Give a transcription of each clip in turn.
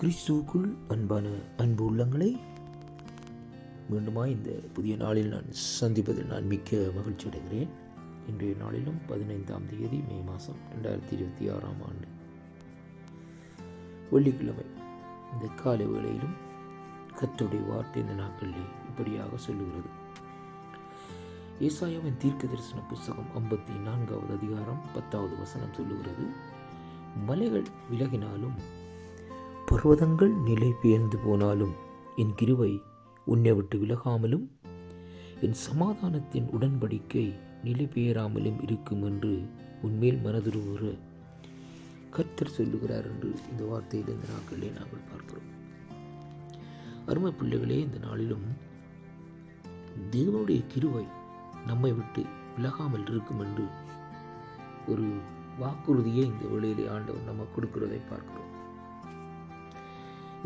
கிறிஸ்துவுக்குள் அன்பான அன்பு உள்ளங்களை மீண்டுமாய் இந்த புதிய நாளில் நான் சந்திப்பதில் நான் மிக்க மகிழ்ச்சி அடைகிறேன். இன்றைய நாளிலும் 15ஆம் தேதி மே மாதம் 2026 ஆண்டு வெள்ளிக்கிழமை இந்த காலை வேளையிலும் கர்த்தருடைய வார்த்தை இந்த நாட்களில் இப்படியாக சொல்லுகிறது. ஏசாயாவின் தீர்க்க தரிசன புஸ்தகம் 54வது அதிகாரம் 10வது வசனம் சொல்லுகிறது, மலைகள் விலகினாலும் பர்வதங்கள் நிலை பெயர்ந்து போனாலும் என் கிருபை உன்னை விட்டு விலகாமலும் என் சமாதானத்தின் உடன்படிக்கை நிலை பெயராமலும் இருக்கும் என்று உன்மேல் மனதுருவுற கர்த்தர் சொல்லுகிறார் என்று இந்த வார்த்தையில் இந்த நாட்களிலே நாங்கள் பார்க்கிறோம். அருமை பிள்ளைகளே, இந்த நாளிலும் தேவனுடைய கிருபை நம்மை விட்டு விலகாமல் இருக்கும் என்று ஒரு வாக்குறுதியை இந்த வேளையிலே ஆண்டவர் நம்ம கொடுக்கிறதை பார்க்கிறோம்.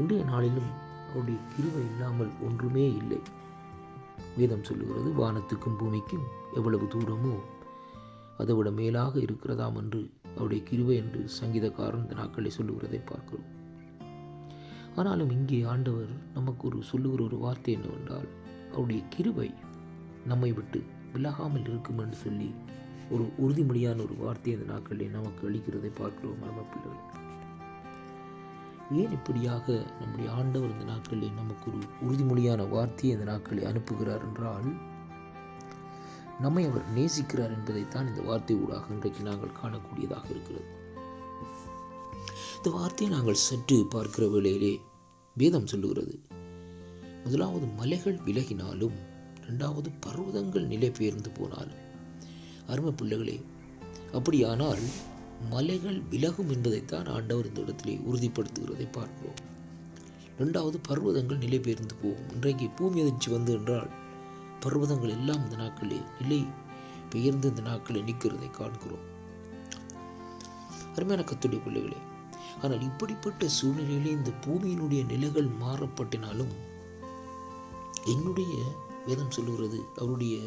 இன்றைய நாளிலும் அவருடைய கிருபை இல்லாமல் ஒன்றுமே இல்லை. வேதம் சொல்லுகிறது, வானத்துக்கும் பூமிக்கும் எவ்வளவு தூரமோ அதை விட மேலாக இருக்கிறதாம் என்று அவருடைய கிருபை என்று சங்கீதக்காரன் இந்த நாட்களை சொல்லுகிறதை பார்க்கிறோம். ஆனாலும் இங்கே ஆண்டவர் நமக்கு சொல்லுகிற ஒரு வார்த்தை என்னவென்றால், அவருடைய கிருபை நம்மை விட்டு விலகாமல் இருக்கும் என்று சொல்லி ஒரு உறுதிமொழியான ஒரு வார்த்தை இந்த நாட்களில் நமக்கு அளிக்கிறதை பார்க்கிறோம். மர்மப்பிள்ளைகள், ஏன் இப்படியாக நம்முடைய ஆண்டவர் இந்த நாட்களில் நமக்கு ஒரு உறுதிமொழியான வார்த்தையை இந்த நாட்களில் அனுப்புகிறார் என்றால், நம்மை அவர் நேசிக்கிறார் என்பதைத்தான் இந்த வார்த்தை ஊடாக இன்றைக்கு நாங்கள் காணக்கூடியதாக இருக்கிறது. இந்த வார்த்தையை நாங்கள் சற்று பார்க்கிற வேளையிலே வேதம் சொல்லுகிறது, முதலாவது மலைகள் விலகினாலும், இரண்டாவது பர்வதங்கள் நிலை பெயர்ந்து போனாலும். அருமை பிள்ளைகளே, அப்படியானால் மலைகள் விலகும் என்பதைத்தான் ஆண்டவர் இந்த இடத்திலே உறுதிப்படுத்துகிறதை பார்க்கிறோம். இரண்டாவது, பர்வதங்கள் நிலை பெயர்ந்து போகும். இன்றைக்கு பூமி அதிர்ச்சி வந்து என்றால் பர்வதங்கள் எல்லாம் இந்த நாட்களிலே நிலை பெயர்ந்து இந்த நாட்களில் நிற்கிறதை காண்கிறோம். அருமையான கர்த்தருடைய பிள்ளைகளே, ஆனால் இப்படிப்பட்ட சூழ்நிலையிலே இந்த பூமியினுடைய நிலைகள் மாறப்பட்டினாலும் என்னுடைய வேதம் சொல்லுகிறது, அவருடைய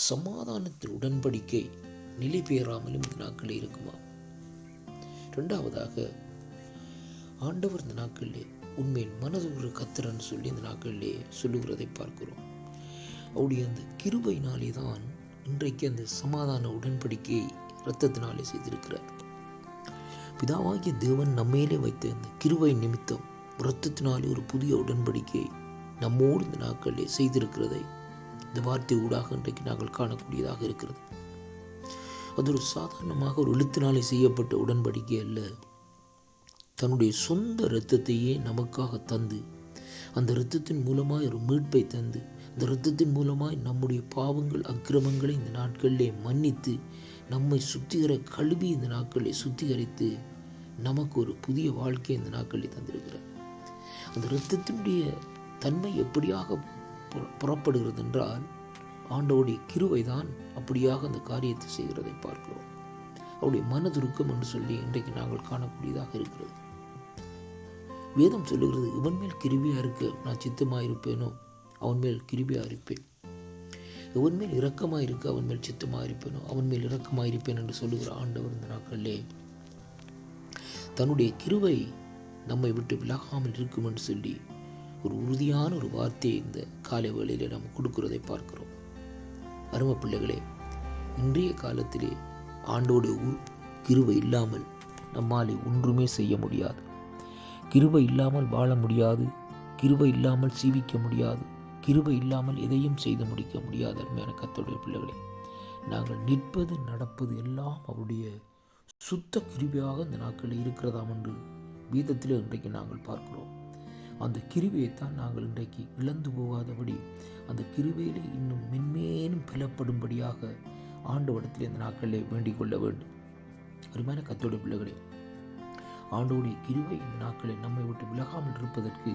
சமாதானத்தின் உடன்படிக்கை நிலை பெயராமலும் இந்த நாட்களில் இருக்குமா. இரண்டாவதாக, ஆண்டவர் இந்த நாட்களிலே உண்மையில் மனதுள்ள கர்த்தர்ன்னு சொல்லி இந்த நாட்களிலே சொல்லுகிறதை பார்க்கிறோம். அவருடைய அந்த கிருபையினாலே தான் இன்றைக்கு அந்த சமாதான உடன்படிக்கையை இரத்தத்தினாலே செய்திருக்கிறார். பிதாவாகிய தேவன் நம்மேலே வைத்த அந்த கிருபை நிமித்தம் இரத்தத்தினாலே ஒரு புதிய உடன்படிக்கையை நம்மோடு இந்த நாட்களிலே செய்திருக்கிறதை இந்த வார்த்தை ஊடாக இன்றைக்கு நாங்கள் காணக்கூடியதாக இருக்கிறது. அது ஒரு சாதாரணமாக ஒரு எழுத்தினாலே செய்யப்பட்ட உடன்படிக்கை அல்ல. தன்னுடைய சொந்த இரத்தத்தையே நமக்காக தந்து, அந்த இரத்தத்தின் மூலமாய் ஒரு மீட்பை தந்து, அந்த இரத்தத்தின் மூலமாய் நம்முடைய பாவங்கள் அக்கிரமங்களை இந்த நாட்களிலே மன்னித்து, நம்மை கழுவி இந்த நாட்களிலே சுத்திகரித்து, நமக்கு ஒரு புதிய வாழ்க்கையை இந்த நாட்களில் தந்திருக்கிறார். அந்த இரத்தத்தினுடைய தன்மை எப்படியாக புறப்படுகிறது என்றால், ஆண்டவருடைய கிருபை தான் அப்படியாக அந்த காரியத்தை செய்கிறதை பார்க்கிறோம். அவருடைய மனதுருக்கம் என்று சொல்லி இன்றைக்கு நாங்கள் காணக்கூடியதாக இருக்கிறது. வேதம் சொல்லுகிறது, இவன் மேல் கிருபையா இருக்க நான் சித்தமாயிருப்பேனோ அவன் மேல் கிருபையா இருப்பேன், இவன் மேல் இரக்கமாயிருக்க அவன் மேல் சித்தமாயிருப்பேனோ அவன் மேல் இரக்கமாயிருப்பேன் என்று சொல்லுகிற ஆண்டவர் இந்த நாட்களிலே தன்னுடைய கிருபை நம்மை விட்டு விலகாமல் இருக்கும் என்று சொல்லி ஒரு உறுதியான ஒரு வார்த்தையை இந்த காலை வேளையிலே நாம் கொடுக்கிறதை பார்க்கிறோம். அருமை பிள்ளைகளே, இன்றைய காலத்திலே ஆண்டோடைய கிருபை இல்லாமல் நம்மாலே ஒன்றுமே செய்ய முடியாது. கிருபை இல்லாமல் வாழ முடியாது. கிருபை இல்லாமல் ஜீவிக்க முடியாது. கிருபை இல்லாமல் எதையும் செய்து முடிக்க முடியாது. அருமையான கர்த்தருடைய பிள்ளைகளே, நாங்கள் நிற்பது நடப்பது எல்லாம் அவருடைய சுத்த கிருபையாக இந்த நாட்களில் இருக்கிறதாம் என்று வேதத்திலே இன்றைக்கு நாங்கள் பார்க்கிறோம். அந்த கிருபையைத்தான் நாங்கள் இன்றைக்கு இழந்து போகாதபடி, அந்த கிருபையிலே இன்னும் மென்மேலும் பலப்படும்படியாக ஆண்டவரிடத்தில் இந்த நாட்களிலே வேண்டிக் கொள்ள வேண்டும். அருமையான கர்த்தருடைய பிள்ளைகளே, ஆண்டவருடைய கிருபை இந்த நாட்களில் நம்மை விட்டு விலகாமல் இருப்பதற்கு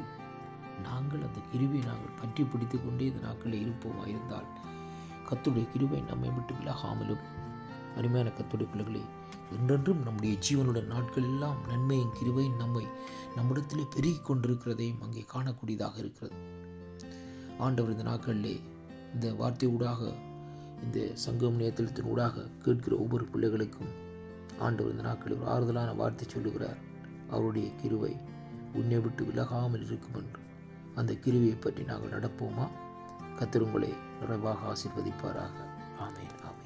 நாங்கள் அந்த கிருபையை நாங்கள் பற்றி பிடித்து கொண்டே இந்த நாட்களில் இருப்போமா இருந்தால் கர்த்தருடைய கிருபை நம்மை விட்டு விலகாமலும், அருமையான கர்த்தருடைய பிள்ளைகளே, என்றென்றும் நம்முடைய ஜீவனுடைய நாட்கள் எல்லாம் நன்மையின் கிருபையின் நம்மிடத்திலே பெருகி கொண்டிருக்கிறதையும் அங்கே காணக்கூடியதாக இருக்கிறது. ஆண்டவர் இந்த நாட்களிலே இந்த வார்த்தை ஊடாக, இந்த சங்கம் நேயத்தின் ஊடாக கேட்கிற ஒவ்வொரு பிள்ளைகளுக்கும் ஆண்டவர் இந்த நாட்களில் ஒரு ஆறுதலான வார்த்தை சொல்லுகிறார். அவருடைய கிருபை உன்னை விட்டு விலகாமல் இருக்கும் என்று அந்த கிருபையை பற்றி நாங்கள் நடப்போமா? கர்த்தர் உங்களை நிறைவாக ஆசீர்வதிப்பாராக. ஆமென்.